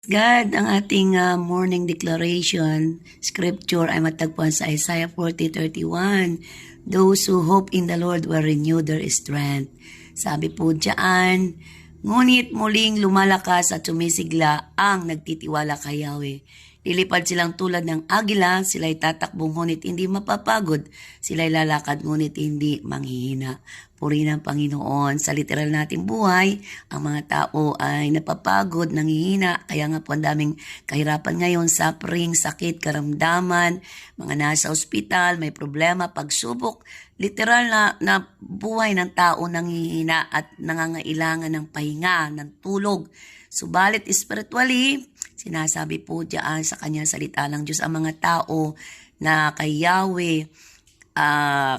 God, ang ating morning declaration, scripture ay matagpuan sa Isaiah 40:31. Those who hope in the Lord will renew their strength. Sabi po diyan, ngunit muling lumalakas at sumisigla ang nagtitiwala kay Yahweh. Lilipad silang tulad ng agila, sila'y tatakbong ngunit hindi mapapagod, sila'y lalakad ngunit hindi manghihina. Purihin ang Panginoon. Sa literal nating buhay, ang mga tao ay napapagod, nanghihina, kaya nga po ang daming kahirapan ngayon, suffering, sakit, karamdaman, mga nasa ospital, may problema, pagsubok. Literal na buhay ng tao nanghihina at nangangailangan ng pahinga, ng tulog. Subalit spiritually, sinasabi po diyan sa kanyang salita ng Diyos ang mga tao na kay Yahweh,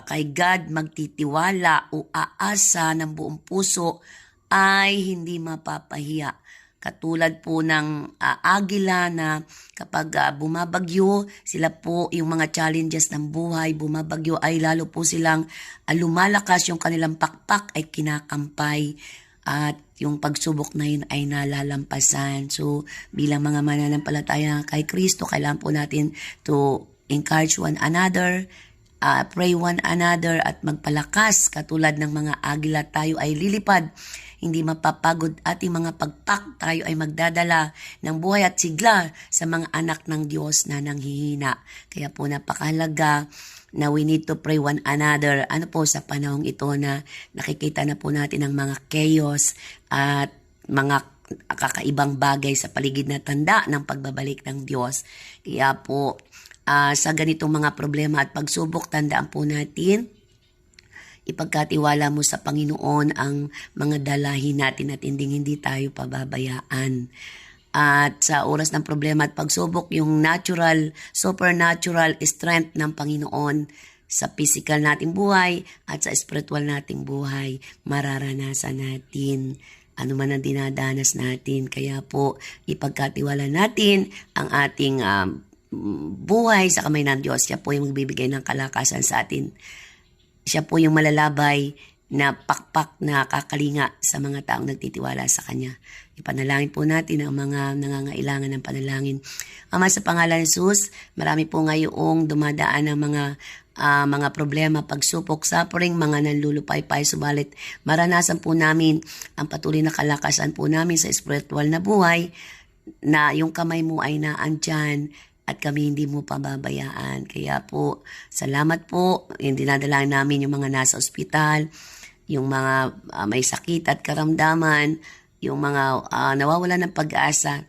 kay God magtitiwala o aasa ng buong puso ay hindi mapapahiya. Katulad po ng agila na kapag bumabagyo, sila po yung mga challenges ng buhay, bumabagyo ay lalo po silang lumalakas, yung kanilang pakpak ay kinakampay. At yung pagsubok na yun ay nalalampasan. So, bilang mga mananampalataya kay Kristo, kailangan po natin to encourage one another, pray one another, at magpalakas. Katulad ng mga agila, tayo ay lilipad, hindi mapapagod ating mga pagpak. Tayo ay magdadala ng buhay at sigla sa mga anak ng Diyos na nanghihina. Kaya po napakahalaga na we need to pray one another. Ano po sa panahong ito na nakikita na po natin ang mga chaos at mga kakaibang bagay sa paligid na tanda ng pagbabalik ng Diyos. Kaya po sa ganitong mga problema at pagsubok, tandaan po natin, ipagkatiwala mo sa Panginoon ang mga dalahin natin at hindi tayo pababayaan. At sa oras ng problema at pagsubok, yung supernatural strength ng Panginoon sa physical nating buhay at sa spiritual nating buhay, mararanasan natin ano man ang dinadanas natin. Kaya po, ipagkatiwala natin ang ating buhay sa kamay ng Diyos. Siya po yung magbibigay ng kalakasan sa atin. Siya po yung malalabay na pakpak na kakalinga sa mga taong nagtitiwala sa Kanya. Ipanalangin po natin ang mga nangangailangan ng panalangin. Ama, sa pangalan ni Jesus, marami po ngayong dumadaan ng mga problema, pagsupok, suffering, mga nanlulupaypay. Subalit, maranasan po namin ang patuloy na kalakasan po namin sa spiritual na buhay, na yung kamay mo ay naandyan at kami hindi mo pababayaan. Kaya po, salamat po. Yung dinadalangin namin yung mga nasa ospital, yung mga may sakit at karamdaman, yung mga nawawalan ng pag-asa.